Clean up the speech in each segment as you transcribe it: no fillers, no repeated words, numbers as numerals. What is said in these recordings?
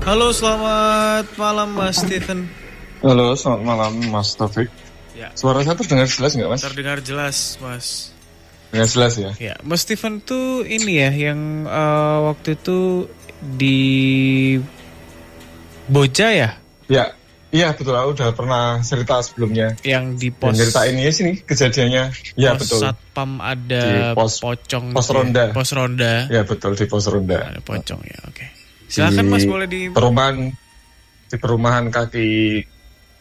Halo, selamat malam Mas Steven. Halo, selamat malam Mas Taufik. Ya, Suara saya terdengar jelas nggak Mas? terdengar jelas Mas. Terdengar jelas ya? Ya, Mas Steven tuh ini ya yang waktu itu di Boja ya? Ya, iya betul. Aku udah pernah cerita sebelumnya. Yang di Dan pos ceritain ini sini kejadiannya. Ya pos betul. Satpam ada Di pos- pocong pos gitu ya. ronda. Pos ronda. Ya betul di pos ronda. Ada pocong ya, oke. Silakan Mas, boleh di perumahan kaki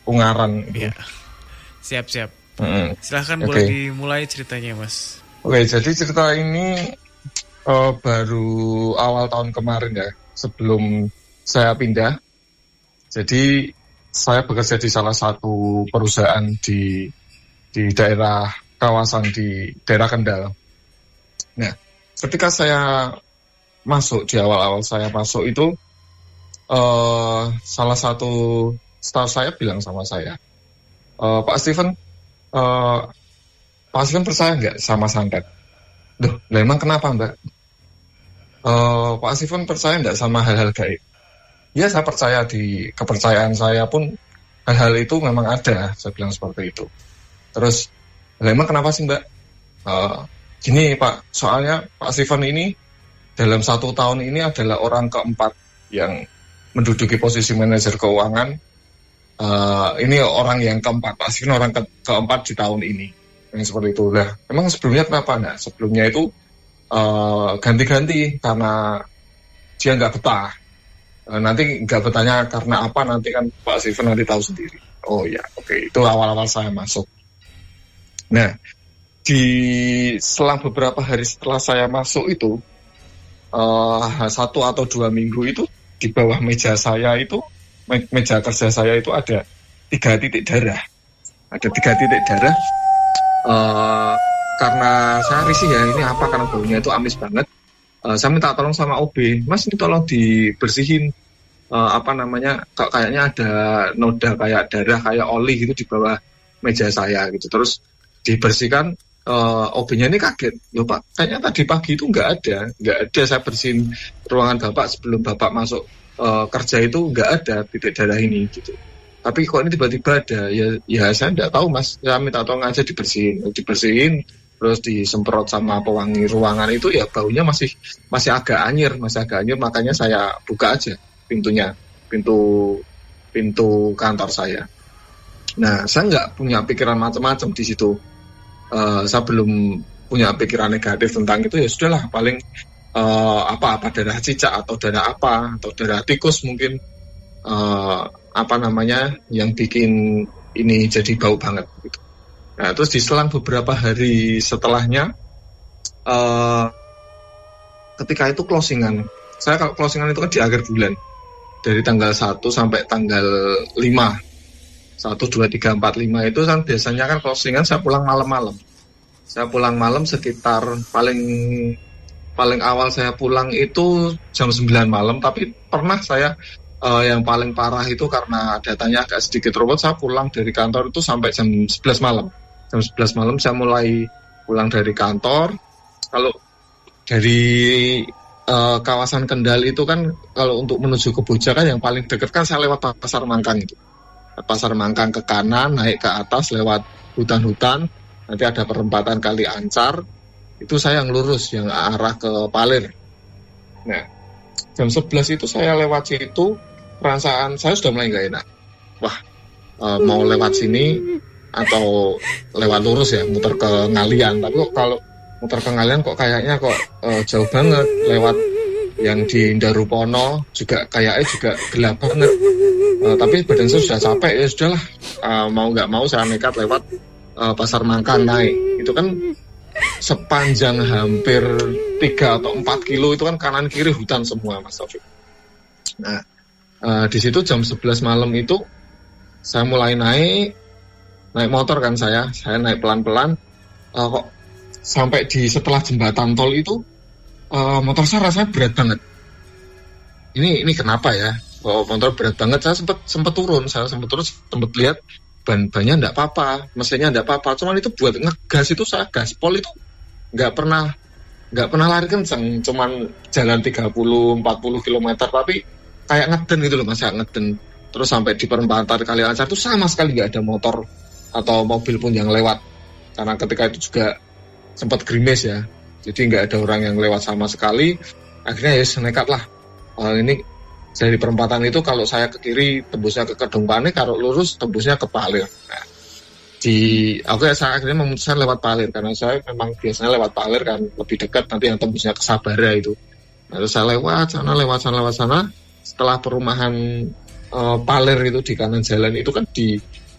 Ungaran. ya. Siap-siap. Mm-mm. Silakan Oke. boleh dimulai ceritanya Mas. Oke, jadi cerita ini baru awal tahun kemarin ya, sebelum saya pindah. Jadi saya bekerja di salah satu perusahaan di daerah kawasan di daerah Kendal. Nah, ketika saya masuk, di awal-awal saya masuk itu salah satu staff saya bilang sama saya, Pak Steven, Pak Steven percaya nggak sama santet? Duh, lah emang kenapa Mbak? Pak Steven percaya nggak sama hal-hal gaib? Ya, saya percaya, di kepercayaan saya pun hal-hal itu memang ada, saya bilang seperti itu. Terus, lah emang kenapa sih Mbak? Gini Pak, soalnya Pak Steven ini dalam 1 tahun ini adalah orang keempat yang menduduki posisi manajer keuangan. Ini orang yang keempat, Pak Steven orang keempat di tahun ini. Yang seperti itu. Lah, emang sebelumnya kenapa? Nah, sebelumnya itu ganti-ganti karena dia nggak betah. Nanti nggak betahnya karena apa, nanti kan Pak Steven nanti tahu sendiri. Oh ya, oke. Itu awal-awal saya masuk. Nah, di selang beberapa hari setelah saya masuk itu, 1 atau 2 minggu itu, di bawah meja saya itu, meja kerja saya itu ada 3 titik darah. Ada 3 titik darah. Karena saya risih ya, ini apa, karena baunya itu amis banget. Saya minta tolong sama OB, Mas ini tolong dibersihin, kayaknya ada noda kayak darah, kayak oli gitu di bawah meja saya gitu. Terus dibersihkan. OB-nya ini kaget, loh Pak, kayaknya tadi pagi itu nggak ada, saya bersihin ruangan Bapak sebelum Bapak masuk kerja itu nggak ada titik darah ini gitu. Tapi kok ini tiba-tiba ada, ya saya nggak tahu Mas, saya minta tolong aja dibersihin, terus disemprot sama pewangi ruangan itu, ya baunya masih agak anyir, makanya saya buka aja pintunya, pintu kantor saya. Nah, saya nggak punya pikiran macam-macam di situ. Saya belum punya pikiran negatif tentang itu, ya sudahlah, paling apa darah cicak atau darah tikus mungkin, yang bikin ini jadi bau banget gitu. Nah, terus diselang beberapa hari setelahnya, ketika itu closingan, saya kalau closingan itu kan di akhir bulan, dari tanggal 1 sampai tanggal 5, 1, 2, 3, 4, 5 itu kan biasanya kan closingan. Saya pulang malam-malam. Saya pulang malam sekitar paling awal saya pulang itu jam 9 malam. Tapi pernah saya yang paling parah itu karena datanya agak sedikit robot. Saya pulang dari kantor itu sampai jam 11 malam. Jam 11 malam saya mulai pulang dari kantor. Kalau dari kawasan Kendal itu kan, kalau untuk menuju ke Boja kan yang paling dekat kan saya lewat Pasar Mangkang itu. Pasar Mangkang ke kanan, naik ke atas lewat hutan-hutan, nanti ada perempatan Kali Ancar, itu saya yang lurus, yang arah ke Palir. Nah, jam 11 itu saya lewat situ, perasaan saya sudah mulai nggak enak. Wah, mau lewat sini atau lewat lurus ya, muter ke Ngalian. Tapi kok kalau muter ke Ngalian kok kayaknya jauh banget. Lewat yang di Darupono juga kayaknya juga gelap banget. Tapi badan saya sudah capek, ya sudahlah, mau nggak mau saya nekat lewat Pasar Mangkang naik. Itu kan sepanjang hampir 3 atau 4 kilo itu kan kanan kiri hutan semua Mas Taufik. Nah, di situ jam 11 malam itu saya mulai naik motor kan, saya naik pelan-pelan, kok sampai di setelah jembatan tol itu motor saya rasanya berat banget. Ini kenapa ya? Motor berat banget. Saya sempat turun, sempat lihat ban-bannya enggak apa-apa, mesinnya enggak apa-apa. Cuman itu buat ngegas itu, saya gaspol itu nggak pernah lari kencang, cuman jalan 30-40 km, tapi kayak ngeden gitu loh Mas, kayak ngeden. Terus sampai di perempatan Kali Lancar itu sama sekali nggak ada motor atau mobil pun yang lewat, karena ketika itu juga sempat gerimis ya, jadi nggak ada orang yang lewat sama sekali. Akhirnya ya nekat lah, ini dari perempatan itu kalau saya ke kiri tembusnya ke Kedung Panik, kalau lurus tembusnya ke Palir. Nah, saya akhirnya memutuskan lewat Palir, karena saya memang biasanya lewat Palir kan lebih dekat, nanti yang tembusnya ke Sabara itu. Lalu saya lewat sana. Setelah perumahan Palir itu di kanan jalan itu kan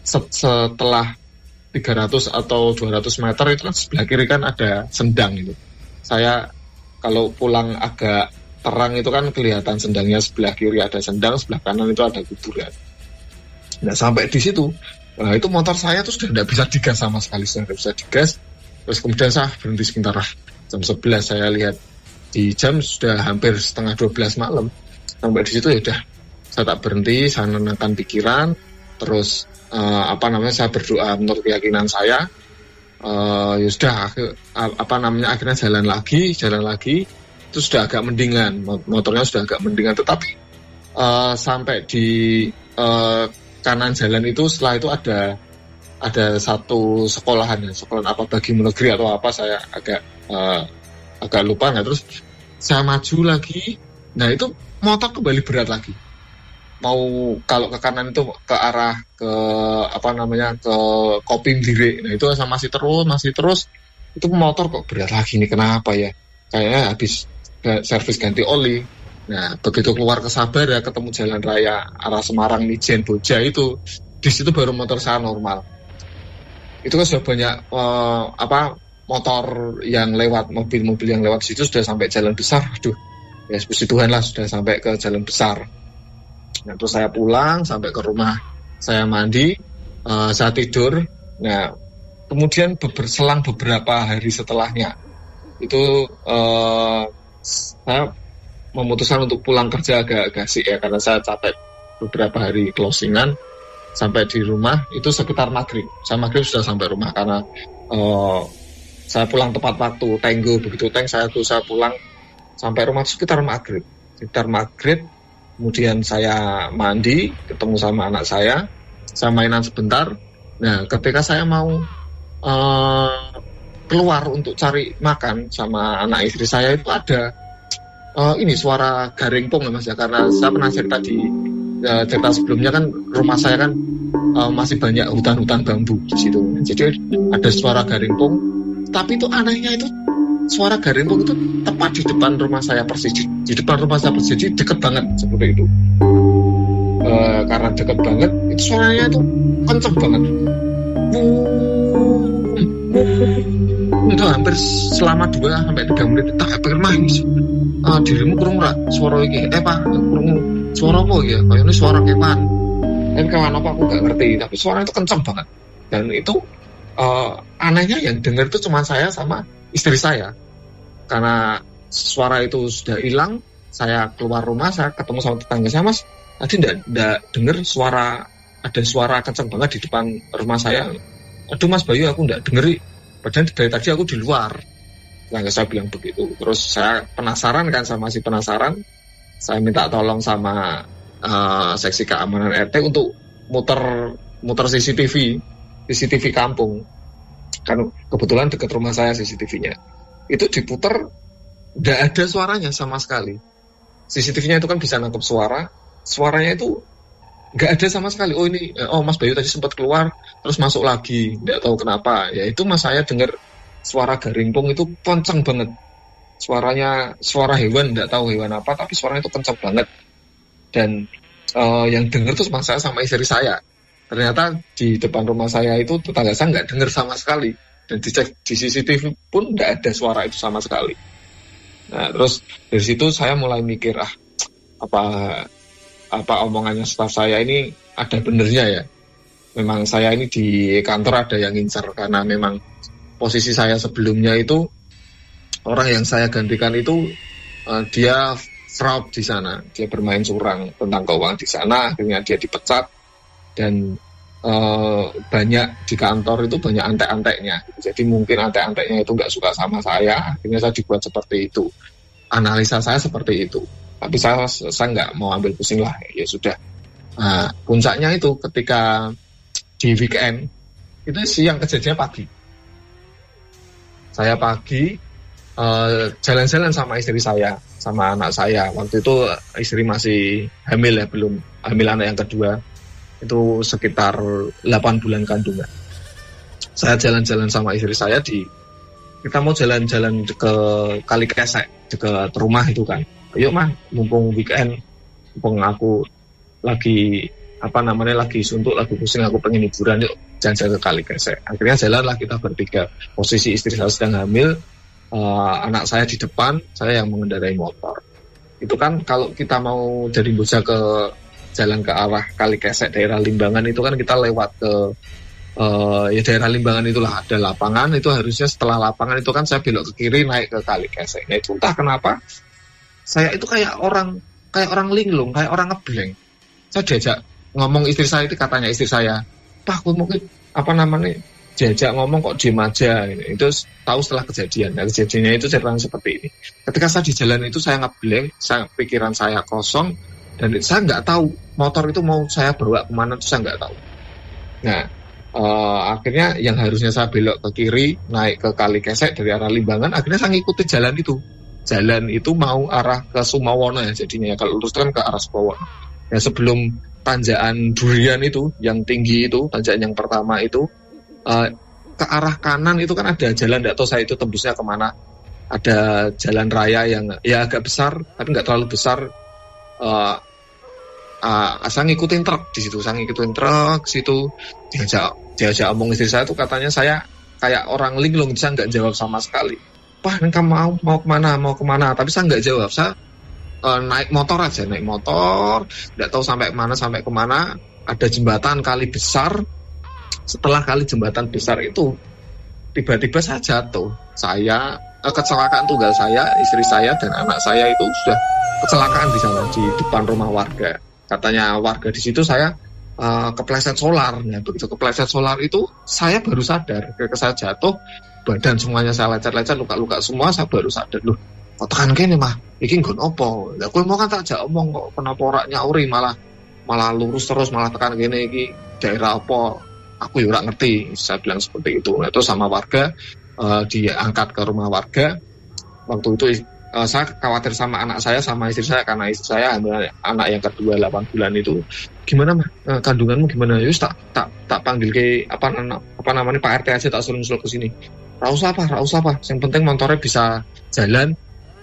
setelah 300 atau 200 meter itu kan sebelah kiri kan ada Sendang itu. Saya kalau pulang agak terang itu kan kelihatan Sendangnya, sebelah kiri ada Sendang, sebelah kanan itu ada kuburan. Nah sampai di situ, nah itu motor saya tuh sudah tidak bisa digas sama sekali, sudah tidak bisa digas. Terus kemudian saya berhenti sebentar lah. Jam 11 saya lihat di jam sudah hampir setengah 12 malam. Sampai di situ ya udah, saya tak berhenti, saya menenangkan pikiran, terus saya berdoa menurut keyakinan saya. Ya sudah, akhirnya jalan lagi, itu sudah agak mendingan, motornya sudah agak mendingan, tetapi sampai di kanan jalan itu, setelah itu ada satu sekolahan apa Bagi Negeri atau apa, saya agak lupa. Nah terus saya maju lagi, nah itu motor kembali berat lagi. Mau kalau ke kanan itu ke arah ke Kopim Dire. Nah itu saya masih terus. Itu motor kok berat lagi nih, kenapa ya? Kayaknya habis servis ganti oli. Nah begitu keluar ke Sabara, ketemu jalan raya arah Semarang Mijen Boja itu, di situ baru motor saya normal. Itu kan sudah banyak motor yang lewat, mobil-mobil yang lewat situ sudah sampai jalan besar. Aduh, ya puji Tuhan lah sudah sampai ke jalan besar. Nah terus saya pulang sampai ke rumah, saya mandi, saya tidur. Nah kemudian berselang beberapa hari setelahnya itu saya memutuskan untuk pulang kerja agak sih ya, karena saya capek beberapa hari closingan. Sampai di rumah itu sekitar maghrib. Saya maghrib sudah sampai rumah karena saya pulang tepat waktu tenggo, begitu saya pulang sampai rumah sekitar maghrib. Kemudian saya mandi, ketemu sama anak saya mainan sebentar. Nah ketika saya mau keluar untuk cari makan sama anak istri saya, itu ada suara garingpong ya Mas ya, karena saya pernah cerita di cerita sebelumnya kan, rumah saya kan masih banyak hutan-hutan bambu di situ. Jadi ada suara garingpong, tapi itu anehnya itu suara garingpong itu tepat di depan rumah saya persis, di depan rumah saya persis, jadi deket banget seperti itu. Karena deket banget, itu suaranya itu kenceng banget. Itu hampir selama 2-3 menit tak pikir manis. Dirimu kurang ora suara iki? Pak, kurang suara apa ya? Kayak ini suara kewan. Kewan apa aku nggak ngerti, tapi suara itu kenceng banget. Dan itu anehnya yang dengar itu cuma saya sama istri saya. Karena suara itu sudah hilang, saya keluar rumah, saya ketemu sama tetangga saya, Mas, tadi enggak dengar ada suara kenceng banget di depan rumah saya. Aduh Mas Bayu, aku enggak denger. Padahal dari tadi aku di luar. Tetangga saya bilang begitu. Terus saya penasaran kan, masih penasaran. Saya minta tolong sama seksi keamanan RT untuk muter CCTV kampung. Kan kebetulan dekat rumah saya CCTV-nya. Itu diputer, nggak ada suaranya sama sekali. CCTV-nya itu kan bisa nangkep suaranya itu nggak ada sama sekali. Mas Bayu tadi sempat keluar terus masuk lagi, nggak tahu kenapa. Ya itu Mas, saya dengar suara garingpong itu kenceng banget. Suara hewan, nggak tahu hewan apa, tapi suaranya itu kenceng banget. Dan yang dengar tuh cuma saya sama istri saya. Ternyata di depan rumah saya itu tetangga saya nggak dengar sama sekali. Dan dicek di CCTV pun nggak ada suara itu sama sekali. Nah terus dari situ saya mulai mikir, apa omongannya staf saya ini ada benernya ya. Memang saya ini di kantor ada yang ngincer, karena memang posisi saya sebelumnya itu orang yang saya gantikan itu dia fraud di sana, dia bermain curang tentang keuangan di sana, akhirnya dia dipecat. Dan banyak di kantor itu banyak antek-anteknya, jadi mungkin antek-anteknya itu nggak suka sama saya, akhirnya saya dibuat seperti itu. Analisa saya seperti itu. Tapi saya nggak mau ambil pusing lah, ya sudah. Nah, puncaknya itu ketika di weekend itu siang, kejadiannya pagi. Saya pagi jalan-jalan sama istri saya, sama anak saya. Waktu itu istri masih hamil ya, belum hamil anak yang kedua. Itu sekitar 8 bulan kandungan. Saya jalan-jalan sama istri saya kita mau jalan-jalan ke Kali Kesek, dekat rumah itu kan. Ayo mah, mumpung weekend, mumpung aku lagi lagi suntuk, lagi pusing, aku pengen hiburan, yuk jalan-jalan ke Kali Kesek. Akhirnya jalanlah kita bertiga. Posisi istri saya sedang hamil, anak saya di depan, saya yang mengendarai motor. Itu kan kalau kita mau dari Boja ke jalan ke arah Kali Kesek, daerah Limbangan itu kan kita lewat ke ya daerah Limbangan itulah, ada lapangan, itu harusnya setelah lapangan itu kan saya belok ke kiri naik ke Kali Kesek. Nah itu entah kenapa saya itu kayak orang linglung, kayak orang ngeblank. Saya diajak ngomong istri saya, itu katanya istri saya, "Pak, aku mungkin diajak ngomong kok diem aja." Itu tahu setelah kejadian. Nah, kejadiannya itu ceritanya seperti ini. Ketika saya di jalan itu saya ngeblank, pikiran saya kosong, dan saya nggak tahu motor itu mau saya bawa kemana, itu saya nggak tahu. Nah, akhirnya yang harusnya saya belok ke kiri naik ke Kali Kesek dari arah Limbangan, akhirnya saya ngikuti jalan itu. Jalan itu mau arah ke Sumawono ya jadinya, kalau lurus kan ke arah Sumawono. Ya sebelum tanjakan Durian itu yang tinggi itu, tanjakan yang pertama itu, ke arah kanan itu kan ada jalan, nggak tahu saya itu tembusnya kemana. Ada jalan raya yang ya agak besar tapi nggak terlalu besar. Saya ngikutin truk di situ, situ diajak omong istri saya tuh, katanya saya kayak orang linglung, saya nggak jawab sama sekali. "Pak, kamu mau kemana?" Tapi saya nggak jawab, saya naik motor, nggak tahu sampai kemana. Ada jembatan kali besar. Setelah kali jembatan besar itu tiba-tiba saya jatuh. Saya kecelakaan, tunggal saya, istri saya dan anak saya itu sudah kecelakaan di sana di depan rumah warga. Katanya warga di situ saya kepleset solar. Nah, begitu kepleset solar itu saya baru sadar, ketika saya jatuh badan semuanya saya lecet-lecet, luka-luka semua, saya baru sadar, loh kok tekan kene mah, iki nggon opo? Lah kowe mau kan tak jak omong kok kenapa ora nyauri, malah lurus terus, malah tekan kene, iki daerah opo? Aku ya ora ngerti, saya bilang seperti itu. Nah, itu sama warga, diangkat ke rumah warga. Waktu itu saya khawatir sama anak saya, sama istri saya, karena istri saya anak yang kedua 8 bulan itu. "Gimana mah, kandunganmu gimana?" Yus tak panggil ke Pak RT aja, tak suruh ke sini. Ra usah apa, yang penting motornya bisa jalan.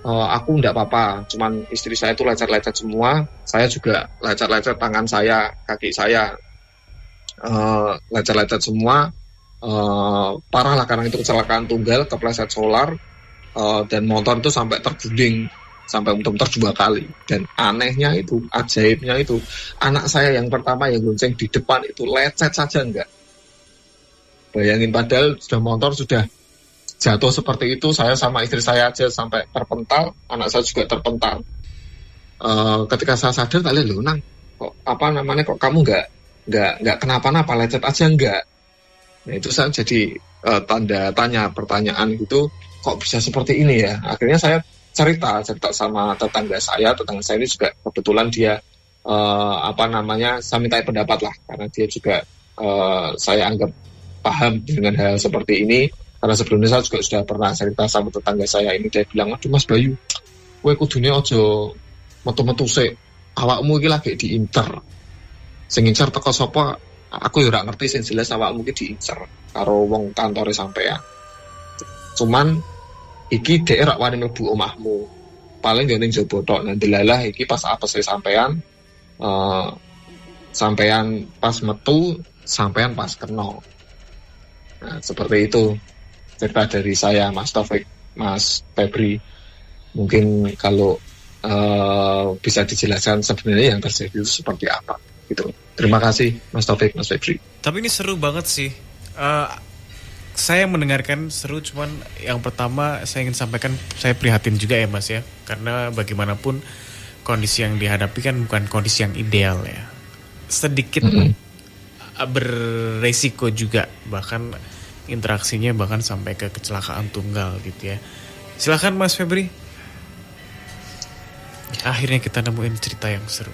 Aku enggak apa-apa, cuman istri saya itu lecet-lecet semua, saya juga lecet-lecet, tangan saya, kaki saya lecet-lecet semua, parah lah, karena itu kecelakaan tunggal, kepleset solar, dan motor itu sampai terguling, sampai muter-muter 2 kali. Dan anehnya itu, ajaibnya itu, anak saya yang pertama yang gonceng di depan itu lecet saja enggak. Bayangin, padahal sudah motor sudah jatuh seperti itu, saya sama istri saya aja sampai terpental, anak saya juga terpental. Ketika saya sadar, tak lihat, loh Nang, kok kamu nggak kenapa-napa, lecet aja enggak. Nah itu saya jadi tanda tanya, pertanyaan gitu, kok bisa seperti ini ya. Akhirnya saya cerita sama tetangga saya ini juga kebetulan dia saya minta pendapat lah, karena dia juga saya anggap paham dengan hal seperti ini. Karena sebelumnya saya juga sudah pernah cerita sama tetangga saya ini, dia bilang, "Aduh Mas Bayu, kowe kudune aja metu-metu sik, awakmu iki lagi diincer. Sing ngincer teko sapa? Aku ya ora ngerti, sing jelas awakmu iki diincer karo wong kantore sampean. Cuman iki dhek rak wani mlebu omahmu. Paling yo ning jaba tok. Nah delalah iki pas apese sampean, sampean pas metu, sampean pas kena." Nah, seperti itu cerita dari saya, Mas Taufik, Mas Febri. Mungkin kalau bisa dijelaskan sebenarnya yang terjadi itu seperti apa gitu. Terima kasih Mas Taufik, Mas Febri. Tapi ini seru banget sih. Saya mendengarkan seru, cuman yang pertama saya ingin sampaikan, saya prihatin juga ya Mas ya. Karena bagaimanapun kondisi yang dihadapi kan bukan kondisi yang ideal ya. Sedikit beresiko juga, bahkan interaksinya bahkan sampai ke kecelakaan tunggal gitu ya. Silakan Mas Febri. Akhirnya kita nemuin cerita yang seru.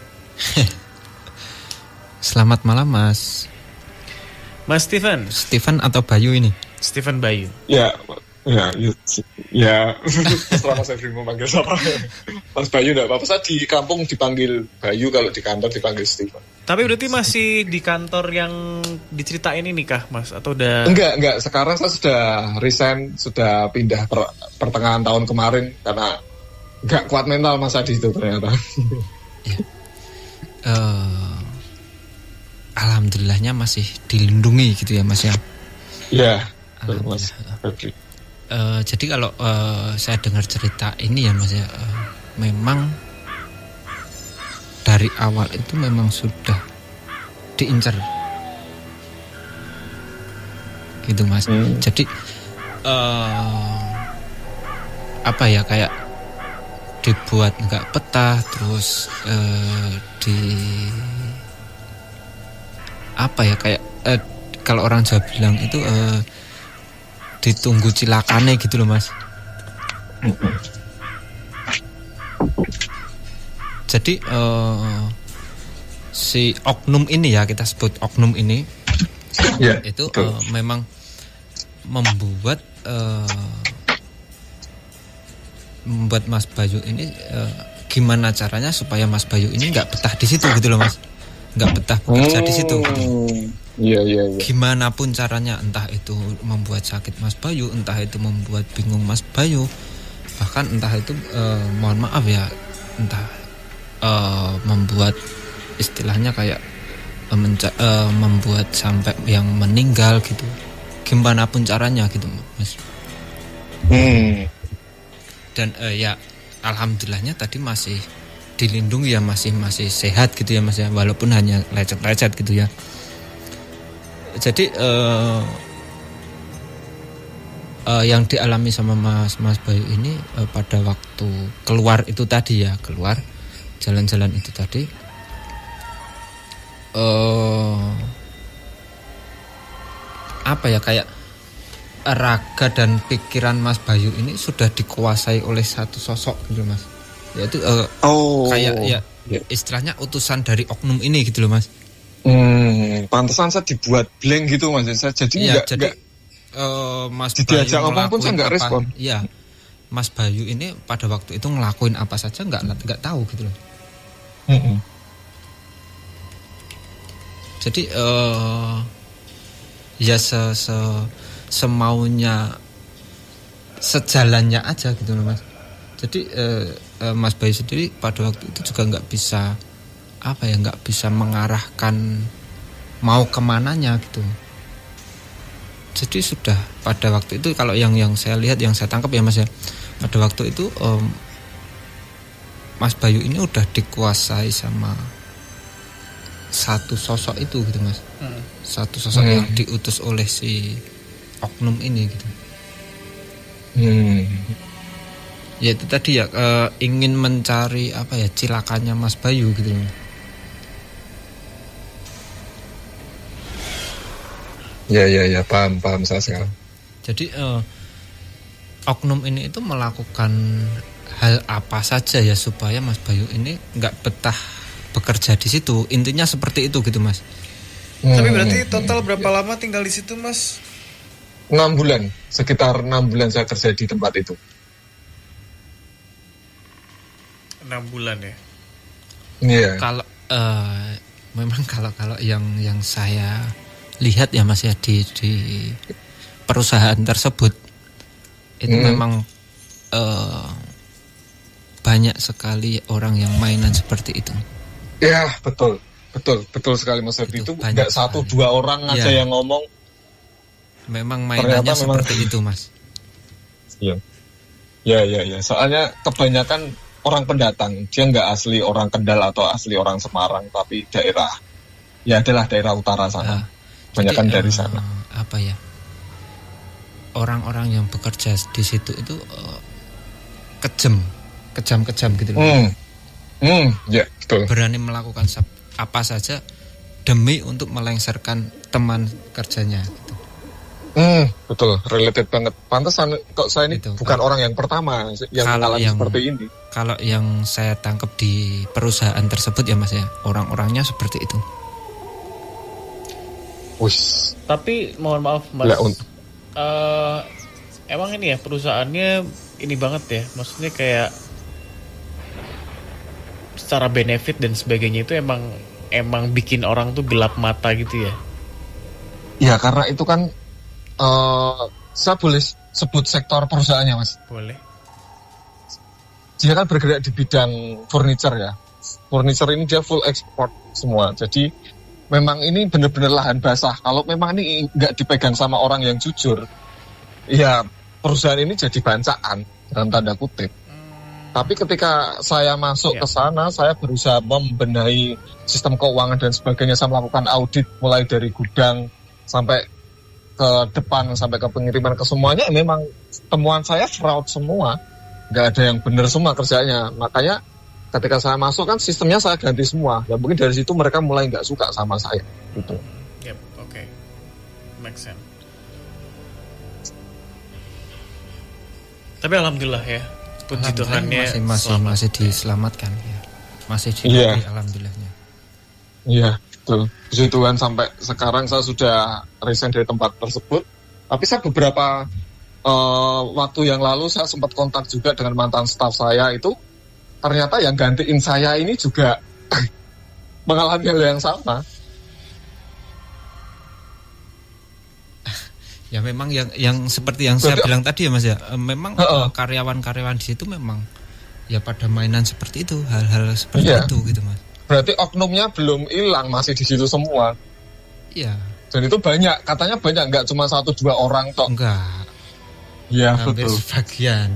Selamat malam Mas. Mas Steven. Steven atau Bayu ini? Steven Bayu. Ya. Selama saya mau panggil siapa? Mas Bayu enggak apa-apa. Saya di kampung dipanggil Bayu, kalau di kantor dipanggil Steven. Tapi berarti masih di kantor yang diceritain ini kah, Mas? Atau udah? Enggak. Sekarang saya sudah resign, sudah pindah pertengahan tahun kemarin karena enggak kuat mental Mas Adi itu ternyata. Ya. Alhamdulillahnya masih dilindungi gitu ya Mas ya. Iya. Mas. Jadi kalau saya dengar cerita ini ya Mas ya, memang dari awal itu memang sudah diincar gitu Mas. Jadi apa ya, kayak dibuat nggak betah, terus apa ya, kayak kalau orang Jawa bilang itu ditunggu cilakane gitu loh Mas. Jadi si oknum ini ya, kita sebut oknum ini, itu memang membuat Mas Bayu ini gimana caranya supaya Mas Bayu ini nggak betah di situ gitu loh Mas, nggak betah bekerja di situ gitu. Iya. Gimana pun caranya, entah itu membuat sakit Mas Bayu, entah itu membuat bingung Mas Bayu, bahkan entah itu mohon maaf ya, entah membuat istilahnya kayak membuat sampai yang meninggal gitu. Gimana pun caranya gitu Mas. Dan ya alhamdulillahnya tadi masih dilindungi ya, masih sehat gitu ya Mas ya, walaupun hanya lecet-lecet gitu ya. Jadi yang dialami sama Mas Bayu ini pada waktu keluar itu tadi ya, keluar jalan-jalan itu tadi, apa ya, kayak raga dan pikiran Mas Bayu ini sudah dikuasai oleh satu sosok gitu Mas, yaitu kayak ya istilahnya utusan dari oknum ini gitu loh Mas. Pantesan saya dibuat blank gitu Mas. Saya jadi enggak Mas diajak ngomong pun saya enggak respon. Iya. Mas Bayu ini pada waktu itu ngelakuin apa saja enggak tahu gitu loh. Jadi ya semaunya, sejalannya aja gitu loh Mas. Jadi Mas Bayu sendiri pada waktu itu juga nggak bisa mengarahkan mau kemananya gitu. Jadi sudah pada waktu itu, kalau yang saya lihat, yang saya tangkap ya Mas ya, pada waktu itu Mas Bayu ini udah dikuasai sama satu sosok itu gitu Mas. Satu sosok yang diutus oleh si oknum ini gitu. Ya itu tadi ya, ingin mencari apa ya, cilakannya Mas Bayu gitu. Ya, paham saya sekarang. Jadi oknum ini itu melakukan hal apa saja ya supaya Mas Bayu ini nggak betah bekerja di situ. Intinya seperti itu gitu Mas. Tapi berarti total berapa lama tinggal di situ Mas? 6 bulan, sekitar 6 bulan saya kerja di tempat itu. 6 bulan ya. Iya. Kalau memang kalau yang saya lihat ya Mas ya, di perusahaan tersebut itu memang banyak sekali orang yang mainan seperti itu. Ya betul sekali Mas Ferdi. Itu nggak 1-2 orang aja yang ngomong. Memang mainannya seperti itu Mas. Iya. Ya. Soalnya kebanyakan orang pendatang, dia nggak asli orang Kendal atau asli orang Semarang, tapi adalah daerah utara sana. Kebanyakan dari sana. Apa ya? Orang-orang yang bekerja di situ itu kejam gitu loh. Ya betul. Berani melakukan apa saja demi untuk melengsarkan teman kerjanya gitu. Betul, related banget. Pantesan kok saya ini Itu, bukan orang yang pertama yang mengalami seperti ini. Kalau yang saya tangkap di perusahaan tersebut ya Mas ya, orang-orangnya seperti itu. Wis. Tapi mohon maaf Mas, emang ini ya perusahaannya ini banget ya, maksudnya kayak secara benefit dan sebagainya itu emang bikin orang tuh gelap mata gitu ya? Ya karena itu kan saya boleh sebut sektor perusahaannya Mas. Boleh. Dia kan bergerak di bidang furniture ya. Furniture ini dia full export semua. Jadi memang ini benar-benar lahan basah. Kalau memang ini nggak dipegang sama orang yang jujur, ya perusahaan ini jadi bancaan dalam tanda kutip. Tapi ketika saya masuk ke sana, saya berusaha membenahi sistem keuangan dan sebagainya. Saya melakukan audit mulai dari gudang sampai ke depan, sampai ke pengiriman ke semuanya. Memang temuan saya fraud semua, nggak ada yang benar semua kerjanya. Makanya ketika saya masuk kan sistemnya saya ganti semua. Dan mungkin dari situ mereka mulai nggak suka sama saya. Gitu. Yep, oke. Make sense. Tapi alhamdulillah ya, puji Tuhannya masih diselamatkan ya. Masih diberi alhamdulillahnya. Iya, betul. Puji Tuhan sampai sekarang saya sudah resign dari tempat tersebut. Tapi saya beberapa waktu yang lalu saya sempat kontak juga dengan mantan staf saya itu. Ternyata yang gantiin saya ini juga mengalami hal yang sama. Ya memang yang seperti yang saya bilang tadi ya Mas ya, memang karyawan-karyawan di situ memang ya pada mainan seperti itu, hal-hal seperti itu gitu Mas. Berarti oknumnya belum hilang, masih di situ semua. Iya. Dan itu banyak, katanya banyak, nggak cuma 1-2 orang tok. Enggak. Iya hampir betul. Sebagian.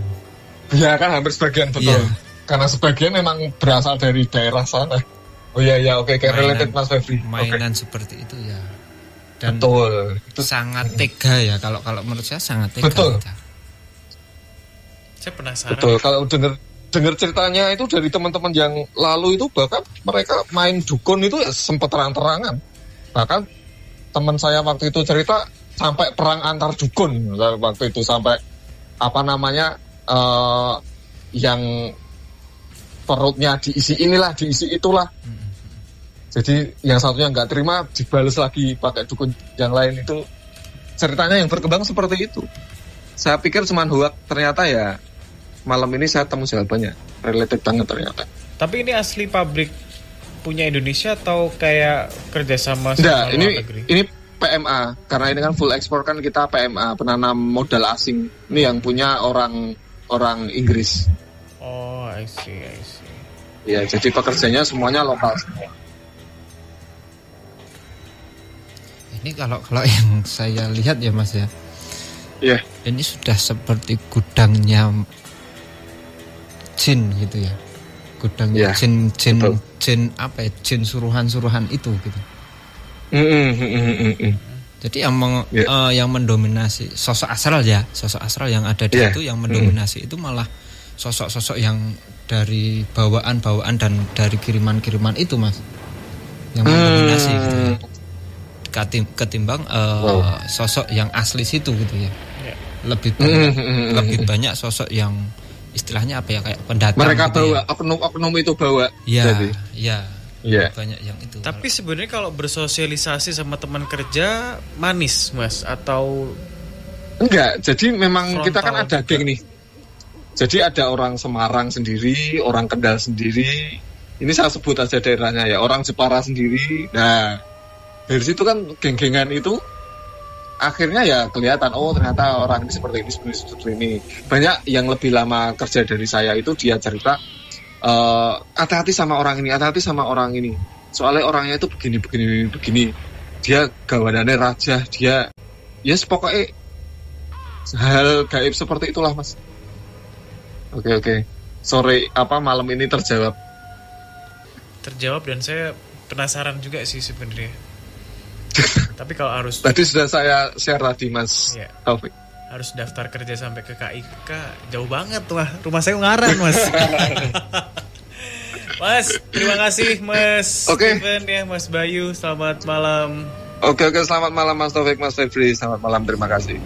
Iya kan hampir sebagian betul. Iya. Karena sebagian memang berasal dari daerah sana. Oh iya oke, kayak related Mas Febri. Mainan seperti itu ya. Dan betul. Sangat tega ya, kalau menurut saya sangat tega. Betul. Kita. Saya penasaran. Betul, kalau dengar ceritanya itu dari teman-teman yang lalu itu, bahkan mereka main dukun itu ya sempat terang-terangan. Bahkan teman saya waktu itu cerita sampai perang antar dukun waktu itu, sampai yang perutnya diisi inilah, diisi itulah. Jadi yang satunya nggak terima dibalas lagi pakai dukun yang lain. Itu ceritanya yang berkembang seperti itu. Saya pikir cuma hoax, ternyata ya malam ini saya temu jawabannya. Related banget ternyata. Tapi ini asli pabrik punya Indonesia atau kayak kerjasama sama luar negeri? Ini PMA, karena ini kan full ekspor kan, kita PMA, penanam modal asing. Ini yang punya orang Inggris. Oh, I see. Ya, jadi pekerjanya semuanya lokal semua. Ini kalau yang saya lihat ya Mas ya. Iya. Ini sudah seperti gudangnya jin gitu ya. Gudangnya jin apa ya? Jin suruhan-suruhan itu gitu. Jadi yang mendominasi sosok astral yang ada di situ, yang mendominasi itu malah sosok-sosok yang dari bawaan-bawaan dan dari kiriman-kiriman itu Mas, yang mendominasi gitu ya. Ketimbang sosok yang asli situ gitu ya. Lebih banyak sosok yang istilahnya apa ya, kayak pendatang. Mereka gitu bawa oknum itu bawa. Iya. Banyak yang itu. Tapi sebenarnya kalau bersosialisasi sama teman kerja manis Mas atau enggak? Jadi memang frontal kita kan ada geng nih. Jadi ada orang Semarang sendiri, orang Kendal sendiri. Ini saya sebut aja daerahnya ya, orang Jepara sendiri. Nah, dari situ kan geng-gengan itu akhirnya ya kelihatan, oh ternyata orang ini seperti ini. Banyak yang lebih lama kerja dari saya itu dia cerita, hati-hati sama orang ini, soalnya orangnya itu begini. Dia gawanannya raja, dia pokoknya hal gaib seperti itulah Mas. Oke. Sore malam ini terjawab dan saya penasaran juga sih sebenarnya. Tapi kalau harus tadi sudah saya share tadi Mas Taufik. Harus daftar kerja sampai ke KIK jauh banget tuh, rumah saya Ungaran Mas. Mas, terima kasih Mas Steven ya, Mas Bayu, selamat malam. Oke, selamat malam Mas Taufik, Mas Febri. Selamat malam, terima kasih.